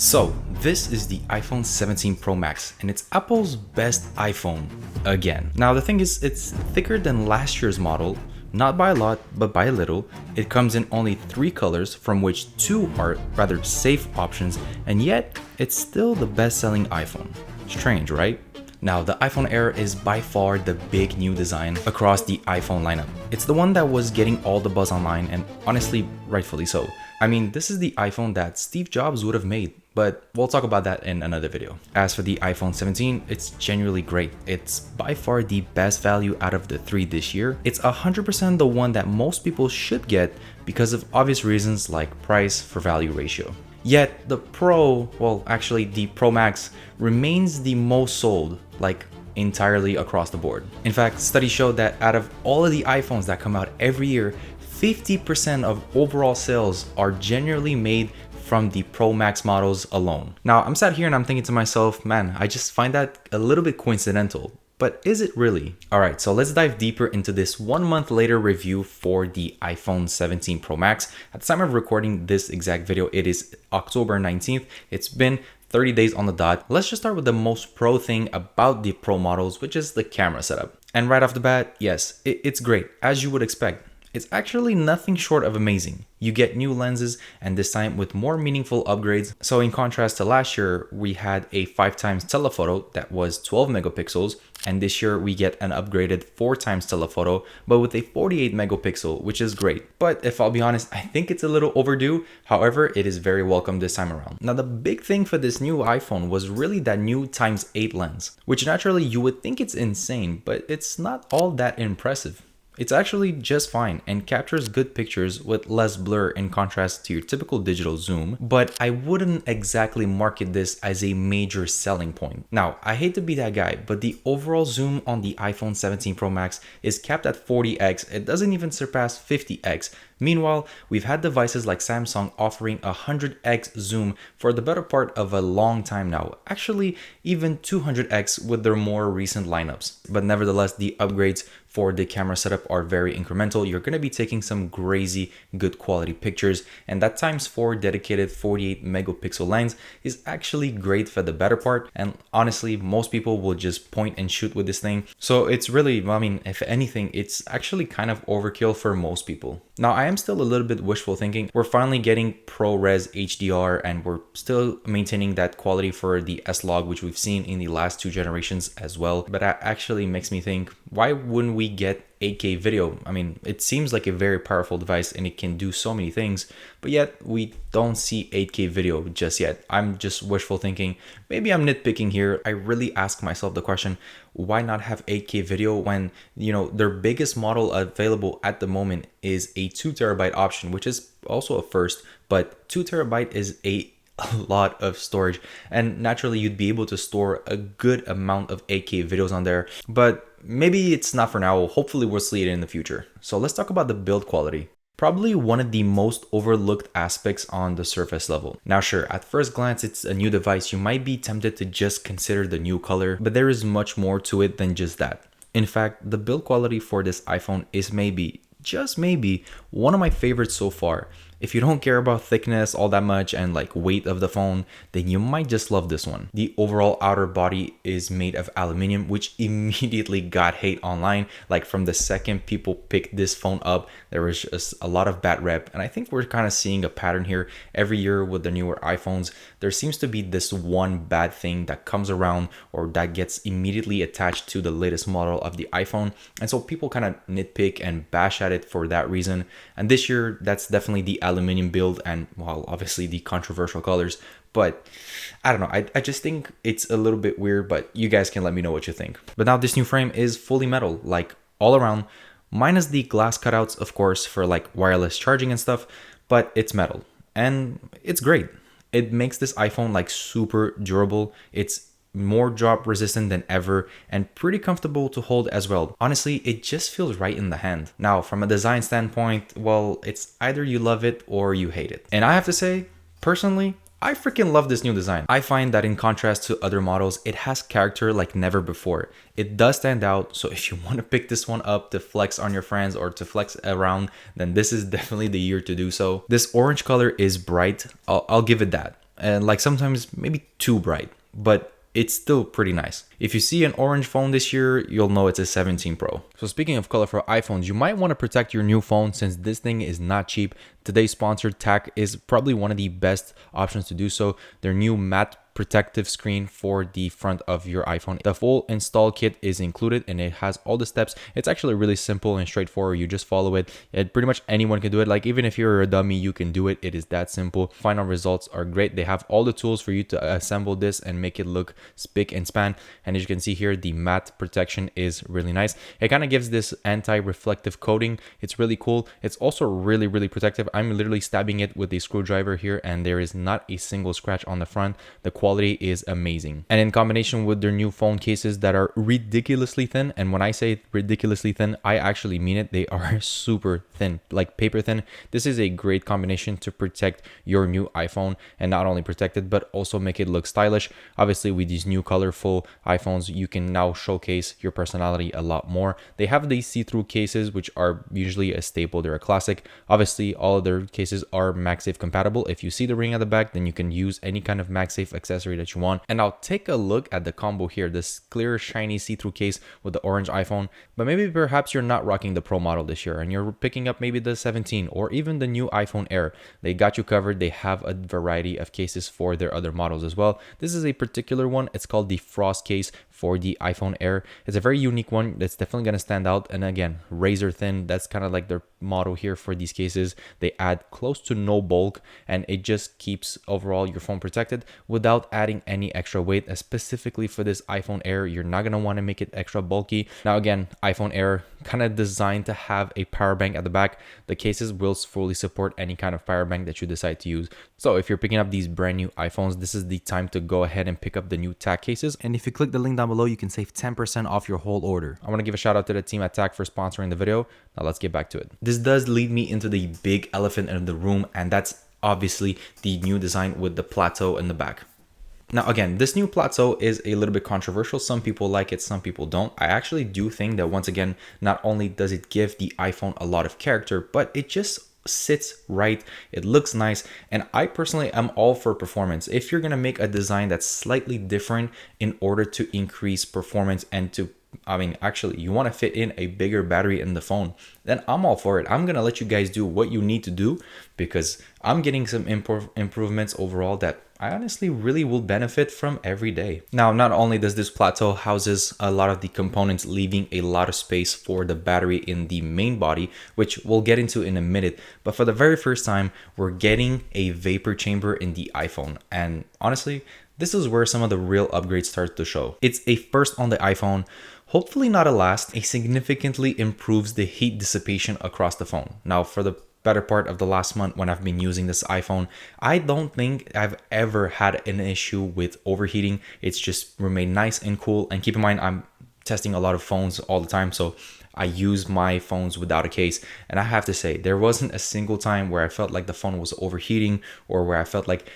So, this is the iPhone 17 Pro Max, and it's Apple's best iPhone again. Now, the thing is, it's thicker than last year's model, not by a lot, but by a little. It comes in only 3 colors, from which 2 are rather safe options, and yet it's still the best-selling iPhone. Strange, right? Now, the iPhone Air is by far the big new design across the iPhone lineup. It's the one that was getting all the buzz online, and honestly, rightfully so. I mean, this is the iPhone that Steve Jobs would have made, but we'll talk about that in another video. As for the iPhone 17, it's genuinely great. It's by far the best value out of the 3 this year. It's 100% the one that most people should get because of obvious reasons like price for value ratio. Yet the Pro, well actually the Pro Max, remains the most sold, like entirely across the board. In fact, studies show that out of all of the iPhones that come out every year, 50% of overall sales are generally made from the Pro Max models alone. Now, I'm sat here and I'm thinking to myself, man, I just find that a little bit coincidental. But is it really? Alright, so let's dive deeper into this 1 month later review for the iPhone 17 Pro Max. At the time of recording this exact video, it is October 19th. It's been 30 days on the dot. Let's just start with the most pro thing about the Pro models, which is the camera setup. And right off the bat, yes, it's great, as you would expect. It's actually nothing short of amazing. You get new lenses, and this time with more meaningful upgrades. So in contrast to last year, we had a 5x telephoto that was 12 megapixels, and this year we get an upgraded 4x telephoto, but with a 48 megapixel, which is great. But if I'll be honest, I think it's a little overdue. However, it is very welcome this time around. Now, the big thing for this new iPhone was really that new x8 lens, which naturally you would think it's insane, but it's not all that impressive. It's actually just fine and captures good pictures with less blur in contrast to your typical digital zoom, but I wouldn't exactly market this as a major selling point. Now, I hate to be that guy, but the overall zoom on the iPhone 17 Pro Max is capped at 40x. It doesn't even surpass 50x. Meanwhile, we've had devices like Samsung offering 100x zoom for the better part of a long time now, actually even 200x with their more recent lineups. But nevertheless, the upgrades for the camera setup are very incremental. You're going to be taking some crazy good quality pictures, and that x4 dedicated 48 megapixel lens is actually great for the better part, and honestly most people will just point and shoot with this thing. So it's really, I mean, if anything, it's actually kind of overkill for most people. Now, I am still a little bit wishful thinking. We're finally getting ProRes HDR, and we're still maintaining that quality for the S-Log, which we've seen in the last 2 generations as well. But that actually makes me think, why wouldn't we get 8K video? I mean, it seems like a very powerful device and it can do so many things, but yet we don't see 8K video just yet. I'm just wishful thinking. Maybe I'm nitpicking here. I really ask myself the question, why not have 8K video when, you know, their biggest model available at the moment is a 2TB option, which is also a first, but 2TB is a lot of storage, and naturally you'd be able to store a good amount of 8K videos on there, but maybe it's not for now. Hopefully we'll see it in the future. So let's talk about the build quality. Probably one of the most overlooked aspects on the surface level. Now sure, at first glance it's a new device. You might be tempted to just consider the new color, but there is much more to it than just that. In fact, the build quality for this iPhone is maybe, just maybe, one of my favorites so far. If you don't care about thickness all that much and like weight of the phone, then you might just love this one. The overall outer body is made of aluminum, which immediately got hate online. Like from the second people picked this phone up, there was just a lot of bad rep. And I think we're kind of seeing a pattern here every year with the newer iPhones. There seems to be this one bad thing that comes around or that gets immediately attached to the latest model of the iPhone. And so people kind of nitpick and bash at it for that reason. And this year, that's definitely the aluminum build and, well, obviously the controversial colors. But I don't know, I just think it's a little bit weird, but you guys can let me know what you think. But now this new frame is fully metal, like all around, minus the glass cutouts, of course, for like wireless charging and stuff, but it's metal and it's great. It makes this iPhone like super durable. It's more drop resistant than ever and pretty comfortable to hold as well. Honestly, it just feels right in the hand. Now, from a design standpoint, well, it's either you love it or you hate it. And I have to say, personally, I freaking love this new design. I find that in contrast to other models, it has character like never before. It does stand out, so if you want to pick this one up to flex on your friends or to flex around, then this is definitely the year to do so. This orange color is bright, I'll give it that. and like sometimes maybe too bright, but it's still pretty nice. If you see an orange phone this year, you'll know it's a 17 Pro. So speaking of colorful iPhones, you might want to protect your new phone since this thing is not cheap. Today's sponsored TAC is probably one of the best options to do so. Their new matte protective screen for the front of your iPhone. The full install kit is included and it has all the steps. It's actually really simple and straightforward. You just follow it. Pretty much anyone can do it. Like even if you're a dummy, you can do it. It is that simple. Final results are great. They have all the tools for you to assemble this and make it look spick and span. And as you can see here, the matte protection is really nice. It kind of gives this anti-reflective coating. It's really cool. It's also really, really protective. I'm literally stabbing it with a screwdriver here and there is not a single scratch on the front. The quality is amazing. And in combination with their new phone cases that are ridiculously thin, and when I say ridiculously thin, I actually mean it, they are super thin, like paper thin. This is a great combination to protect your new iPhone and not only protect it, but also make it look stylish. Obviously, with these new colorful iPhones, you can now showcase your personality a lot more. They have these see-through cases, which are usually a staple. They're a classic. Obviously, all of their cases are MagSafe compatible. If you see the ring at the back, then you can use any kind of MagSafe accessory that you want. And I'll take a look at the combo here, this clear shiny see-through case with the orange iPhone. But maybe perhaps you're not rocking the Pro model this year and you're picking up maybe the 17 or even the new iPhone Air. They got you covered. They have a variety of cases for their other models as well. This is a particular one. It's called the Frost case for the iPhone Air. It's a very unique one that's definitely going to stand out. And again, razor thin. That's kind of like their motto here for these cases. They add close to no bulk and it just keeps overall your phone protected without adding any extra weight. Specifically for this iPhone Air, you're not going to want to make it extra bulky. Now again, iPhone Air kind of designed to have a power bank at the back. The cases will fully support any kind of power bank that you decide to use. So if you're picking up these brand new iPhones, this is the time to go ahead and pick up the new TAC cases. And if you click the link down below, you can save 10% off your whole order. I want to give a shout out to the team at TAC for sponsoring the video. Now let's get back to it. This does lead me into the big elephant in the room, and that's obviously the new design with the plateau in the back. Now, again, this new plateau is a little bit controversial. Some people like it, some people don't. I actually do think that once again, not only does it give the iPhone a lot of character, but it just sits right. It looks nice. And I personally am all for performance. If you're going to make a design that's slightly different in order to increase performance and to actually, you want to fit in a bigger battery in the phone, then I'm all for it. I'm going to let you guys do what you need to do because I'm getting some improvements overall that I honestly really will benefit from every day. Now, not only does this plateau houses a lot of the components, leaving a lot of space for the battery in the main body, which we'll get into in a minute, but for the very first time, we're getting a vapor chamber in the iPhone. And honestly, this is where some of the real upgrades start to show. It's a first on the iPhone, hopefully not a last. It significantly improves the heat dissipation across the phone. Now, for the better part of the last month when I've been using this iPhone, I don't think I've ever had an issue with overheating. It's just remained nice and cool. And keep in mind, I'm testing a lot of phones all the time, so I use my phones without a case. And I have to say, there wasn't a single time where I felt like the phone was overheating or where I felt like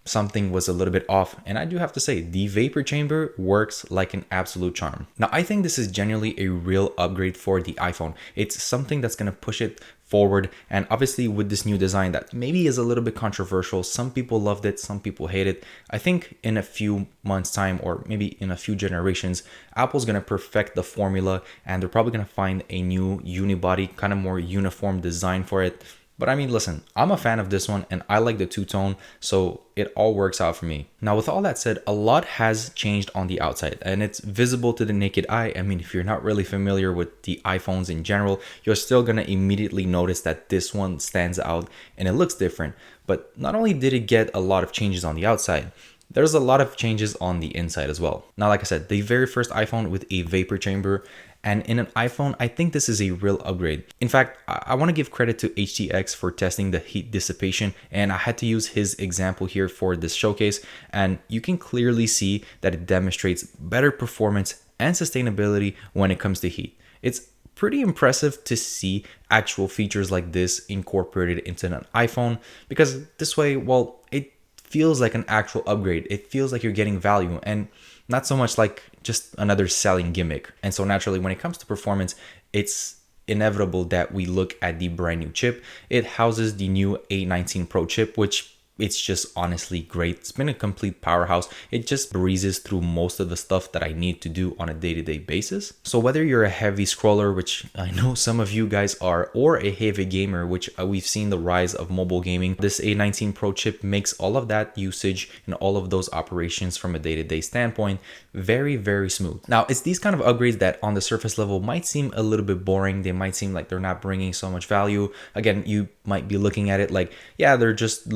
something was a little bit off. And I do have to say, the vapor chamber works like an absolute charm. Now, I think this is genuinely a real upgrade for the iPhone. It's something that's going to push it forward. And obviously with this new design that maybe is a little bit controversial, some people loved it, some people hate it. I think in a few months time, or maybe in a few generations, Apple's going to perfect the formula and they're probably going to find a new unibody, kind of more uniform design for it. But I mean, listen, I'm a fan of this one and I like the two-tone, so it all works out for me. Now, with all that said, a lot has changed on the outside and it's visible to the naked eye. I mean, if you're not really familiar with the iPhones in general, you're still gonna immediately notice that this one stands out and it looks different. But not only did it get a lot of changes on the outside, there's a lot of changes on the inside as well. Now, like I said, the very first iPhone with a vapor chamber, and in an iPhone, I think this is a real upgrade. In fact, I want to give credit to HTX for testing the heat dissipation, and I had to use his example here for this showcase, and you can clearly see that it demonstrates better performance and sustainability when it comes to heat. It's pretty impressive to see actual features like this incorporated into an iPhone, because this way, well, it feels like an actual upgrade. It feels like you're getting value and not so much like just another selling gimmick. And so naturally, when it comes to performance, it's inevitable that we look at the brand new chip. It houses the new A19 Pro chip, which it's just honestly great. It's been a complete powerhouse. It just breezes through most of the stuff that I need to do on a day-to-day basis. So whether you're a heavy scroller, which I know some of you guys are, or a heavy gamer, which we've seen the rise of mobile gaming, this A19 Pro chip makes all of that usage and all of those operations from a day-to-day standpoint very, very smooth. Now, it's these kind of upgrades that on the surface level might seem a little bit boring. They might seem like they're not bringing so much value. Again, you might be looking at it like, yeah, they're just,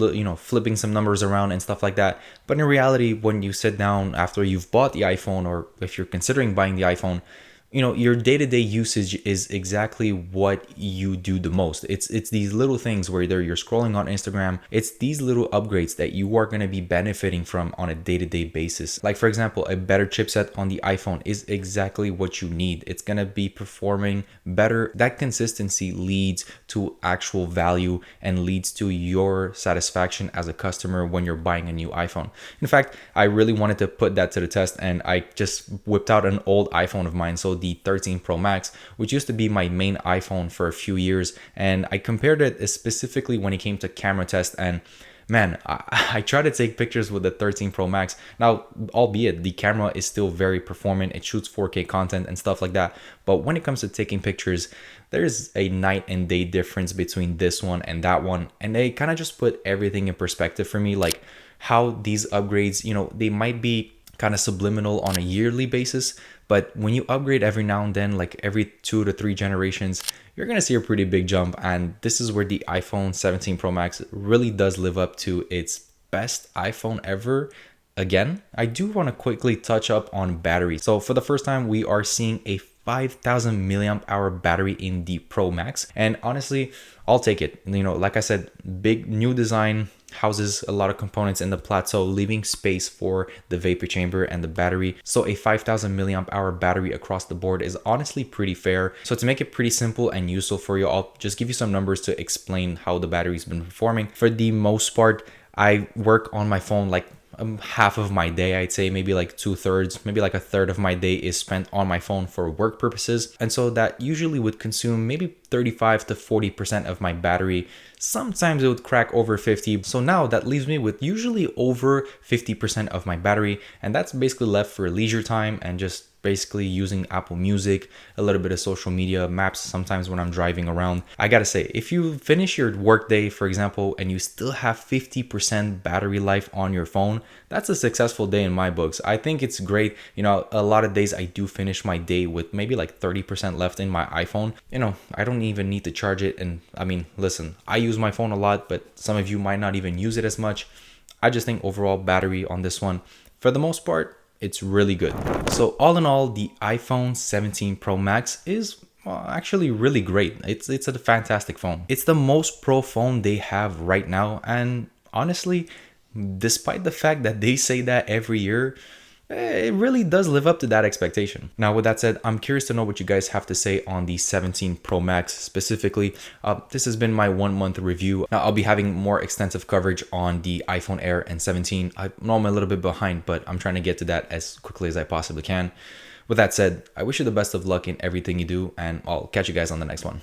flipping some numbers around and stuff like that. But in reality, when you sit down after you've bought the iPhone, or if you're considering buying the iPhone, your day-to-day usage is exactly what you do the most. It's these little things, whether you're scrolling on Instagram, it's these little upgrades that you are going to be benefiting from on a day-to-day basis. Like for example, a better chipset on the iPhone is exactly what you need. It's going to be performing better. That consistency leads to actual value and leads to your satisfaction as a customer when you're buying a new iPhone. In fact, I really wanted to put that to the test, and I just whipped out an old iPhone of mine. So the 13 Pro Max, which used to be my main iPhone for a few years, and I compared it specifically when it came to camera test, and man, I try to take pictures with the 13 Pro Max. Now, albeit the camera is still very performant, it shoots 4K content and stuff like that, but when it comes to taking pictures, there's a night and day difference between this one and that one, and they kind of just put everything in perspective for me, like how these upgrades, they might be kind of subliminal on a yearly basis, but when you upgrade every now and then, like every 2 to 3 generations, you're going to see a pretty big jump. And this is where the iPhone 17 Pro Max really does live up to its best iPhone ever. Again, I do want to quickly touch up on battery. So for the first time, we are seeing a 5,000 milliamp hour battery in the Pro Max, and honestly, I'll take it. Like I said, big new design, houses a lot of components in the plateau, leaving space for the vapor chamber and the battery. So a 5,000 milliamp hour battery across the board is honestly pretty fair. So to make it pretty simple and useful for you, I'll just give you some numbers to explain how the battery's been performing. For the most part, I work on my phone like half of my day, I'd say maybe like 2/3, maybe like a third of my day is spent on my phone for work purposes. And so that usually would consume maybe 35 to 40% of my battery. Sometimes it would crack over 50. So now that leaves me with usually over 50% of my battery. And that's basically left for leisure time and just basically using Apple Music, a little bit of social media, maps sometimes when I'm driving around. I gotta say, if you finish your workday, for example, and you still have 50% battery life on your phone, that's a successful day in my books. I think it's great. A lot of days I do finish my day with maybe like 30% left in my iPhone. I don't even need to charge it. And I mean, listen, I use my phone a lot, but some of you might not even use it as much. I just think overall battery on this one, for the most part, it's really good. So all in all, the iPhone 17 Pro Max is actually really great. It's a fantastic phone. It's the most pro phone they have right now. And honestly, despite the fact that they say that every year, it really does live up to that expectation. Now, with that said, I'm curious to know what you guys have to say on the 17 Pro Max specifically. This has been my 1 month review. Now, I'll be having more extensive coverage on the iPhone Air and 17. I know I'm a little bit behind, but I'm trying to get to that as quickly as I possibly can. With that said, I wish you the best of luck in everything you do, and I'll catch you guys on the next one.